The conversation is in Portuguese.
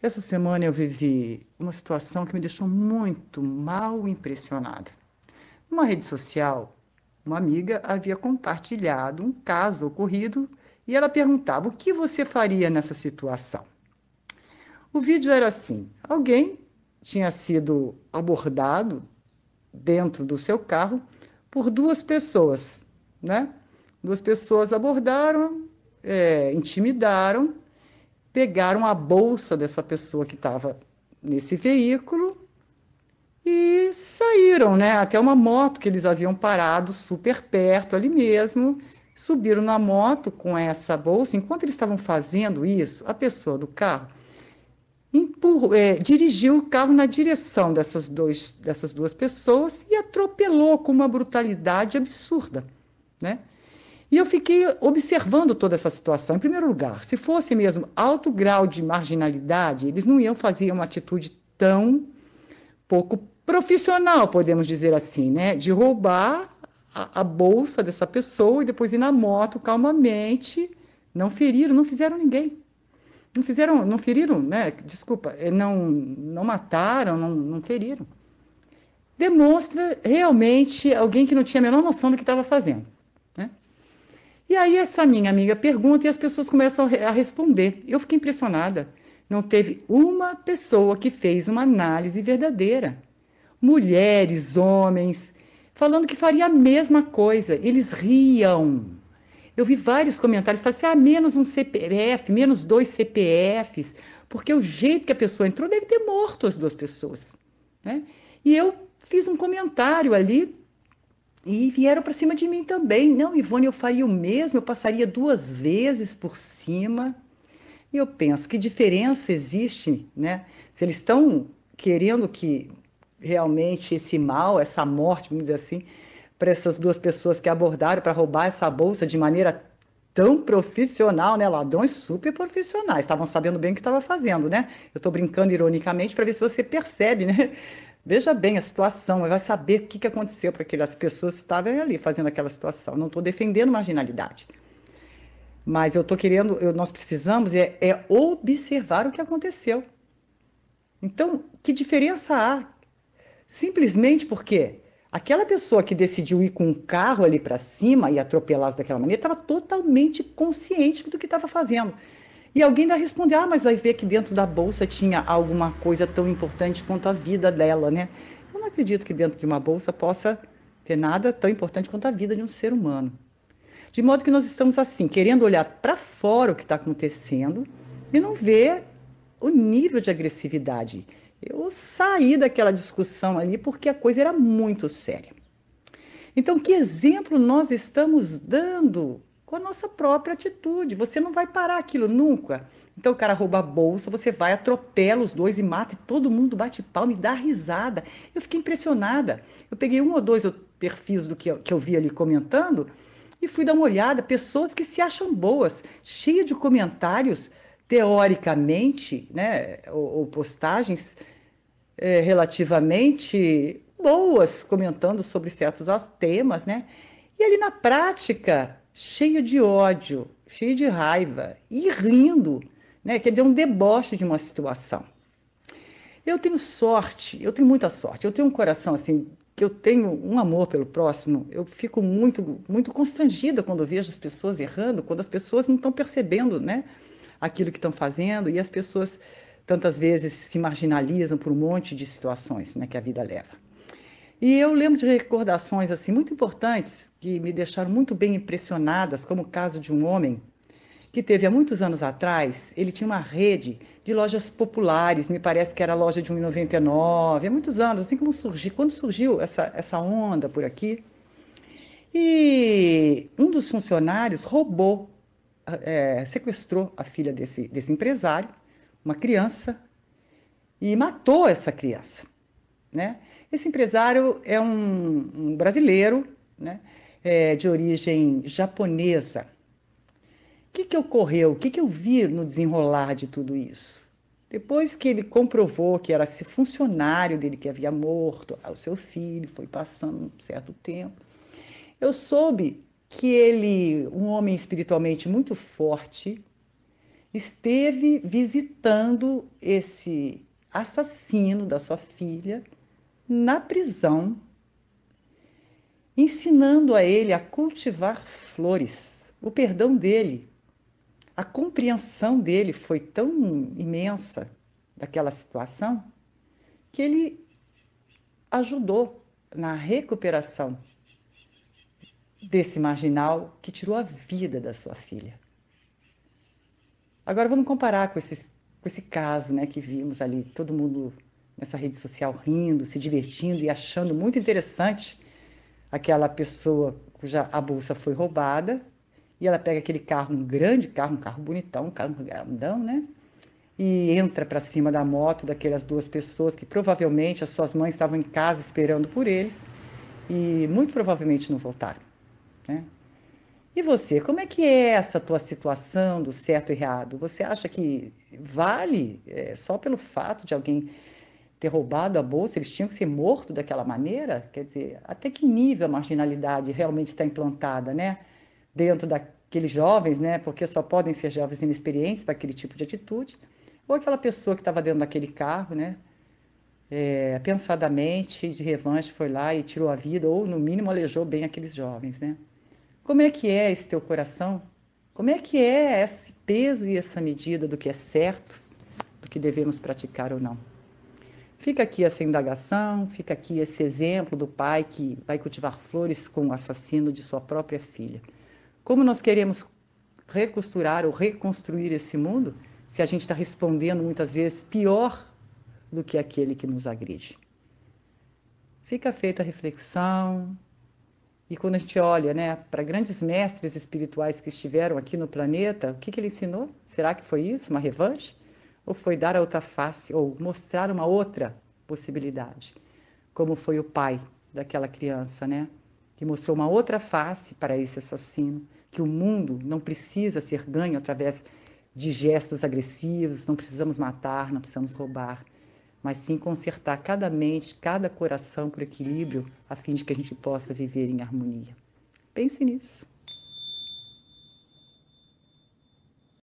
Essa semana eu vivi uma situação que me deixou muito mal impressionada. Numa rede social, uma amiga havia compartilhado um caso ocorrido e ela perguntava: o que você faria nessa situação? O vídeo era assim: alguém tinha sido abordado dentro do seu carro por duas pessoas, né? Duas pessoas abordaram, intimidaram, pegaram a bolsa dessa pessoa que estava nesse veículo e saíram, né? Até uma moto que eles haviam parado super perto ali mesmo. Subiram na moto com essa bolsa. Enquanto eles estavam fazendo isso, a pessoa do carro dirigiu o carro na direção dessas duas pessoas e atropelou com uma brutalidade absurda, né? E eu fiquei observando toda essa situação. Em primeiro lugar, se fosse mesmo alto grau de marginalidade, eles não iam fazer uma atitude tão pouco profissional, podemos dizer assim, né? De roubar a bolsa dessa pessoa e depois ir na moto calmamente. Não feriram, não fizeram ninguém. Não fizeram, não feriram, né? Desculpa, não mataram, não feriram. Demonstra realmente alguém que não tinha a menor noção do que estava fazendo, né? E aí essa minha amiga pergunta e as pessoas começam a responder. Eu fiquei impressionada. Não teve uma pessoa que fez uma análise verdadeira. Mulheres, homens, falando que faria a mesma coisa. Eles riam. Eu vi vários comentários, falaram assim, menos um CPF, menos dois CPFs, porque o jeito que a pessoa entrou deve ter morto as duas pessoas, né? E eu fiz um comentário ali e vieram para cima de mim também. Não, Ivone, eu faria o mesmo, eu passaria duas vezes por cima. E eu penso, que diferença existe, né? Se eles estão querendo que realmente esse mal, essa morte, vamos dizer assim, para essas duas pessoas que abordaram para roubar essa bolsa de maneira tão profissional, né? Ladrões super profissionais, estavam sabendo bem o que estava fazendo, né? Eu estou brincando ironicamente para ver se você percebe, né? Veja bem a situação, vai saber o que aconteceu para aquelas pessoas que estavam ali fazendo aquela situação. Não estou defendendo marginalidade. Mas eu estou querendo, nós precisamos observar o que aconteceu. Então, que diferença há? Simplesmente porque aquela pessoa que decidiu ir com um carro ali para cima e atropelá-los daquela maneira estava totalmente consciente do que estava fazendo. E alguém ainda respondeu: mas vai ver que dentro da bolsa tinha alguma coisa tão importante quanto a vida dela, né? Eu não acredito que dentro de uma bolsa possa ter nada tão importante quanto a vida de um ser humano. De modo que nós estamos assim, querendo olhar para fora o que está acontecendo e não ver o nível de agressividade. Eu saí daquela discussão ali porque a coisa era muito séria. Então, que exemplo nós estamos dando com a nossa própria atitude? Você não vai parar aquilo nunca. Então, o cara rouba a bolsa, você vai, atropela os dois e mata, e todo mundo bate palma e dá risada. Eu fiquei impressionada. Eu peguei um ou dois perfis do que eu vi ali comentando e fui dar uma olhada. Pessoas que se acham boas, cheia de comentários, teoricamente, né, ou postagens relativamente boas, comentando sobre certos temas, né? E ali na prática, cheio de ódio, cheio de raiva e rindo, né? Quer dizer, um deboche de uma situação. Eu tenho sorte, eu tenho muita sorte, eu tenho um coração assim, que eu tenho um amor pelo próximo, eu fico muito constrangida quando eu vejo as pessoas errando, quando as pessoas não estão percebendo, né, aquilo que estão fazendo, e as pessoas tantas vezes se marginalizam por um monte de situações, né, que a vida leva. E eu lembro de recordações assim muito importantes que me deixaram muito bem impressionadas, como o caso de um homem que teve há muitos anos atrás. Ele tinha uma rede de lojas populares, me parece que era a loja de 1,99, há muitos anos, assim como surgiu, quando surgiu essa onda por aqui. E um dos funcionários roubou, sequestrou a filha desse empresário, uma criança, e matou essa criança, né? Esse empresário é um brasileiro, né? De origem japonesa. O que ocorreu? O que eu vi no desenrolar de tudo isso? Depois que ele comprovou que era esse funcionário dele que havia morto, o seu filho, foi passando um certo tempo, eu soube que ele, um homem espiritualmente muito forte, esteve visitando esse assassino da sua filha na prisão, ensinando a ele a cultivar flores. O perdão dele, a compreensão dele foi tão imensa daquela situação que ele ajudou na recuperação desse marginal que tirou a vida da sua filha. Agora vamos comparar com esse caso, né, que vimos ali, todo mundo nessa rede social rindo, se divertindo e achando muito interessante aquela pessoa cuja a bolsa foi roubada, e ela pega aquele carro, um grande carro, um carro bonitão, um carro grandão, né? E entra para cima da moto daquelas duas pessoas que provavelmente as suas mães estavam em casa esperando por eles e muito provavelmente não voltaram, né? E você, como é que é essa tua situação do certo e errado? Você acha que vale só pelo fato de alguém ter roubado a bolsa, eles tinham que ser mortos daquela maneira? Quer dizer, até que nível a marginalidade realmente está implantada, né? Dentro daqueles jovens, né? Porque só podem ser jovens inexperientes para aquele tipo de atitude. Ou aquela pessoa que estava dentro daquele carro, né? Pensadamente, de revanche, foi lá e tirou a vida, ou no mínimo aleijou bem aqueles jovens, né? Como é que é esse teu coração? Como é que é esse peso e essa medida do que é certo, do que devemos praticar ou não? Fica aqui essa indagação, fica aqui esse exemplo do pai que vai cultivar flores com o assassino de sua própria filha. Como nós queremos recosturar ou reconstruir esse mundo se a gente está respondendo muitas vezes pior do que aquele que nos agride? Fica feita a reflexão. E quando a gente olha, né, para grandes mestres espirituais que estiveram aqui no planeta, o que que ele ensinou? Será que foi isso, uma revanche? Ou foi dar a outra face, ou mostrar uma outra possibilidade? Como foi o pai daquela criança, né? Que mostrou uma outra face para esse assassino, que o mundo não precisa ser ganho através de gestos agressivos, não precisamos matar, não precisamos roubar, mas sim consertar cada mente, cada coração por equilíbrio, a fim de que a gente possa viver em harmonia. Pense nisso.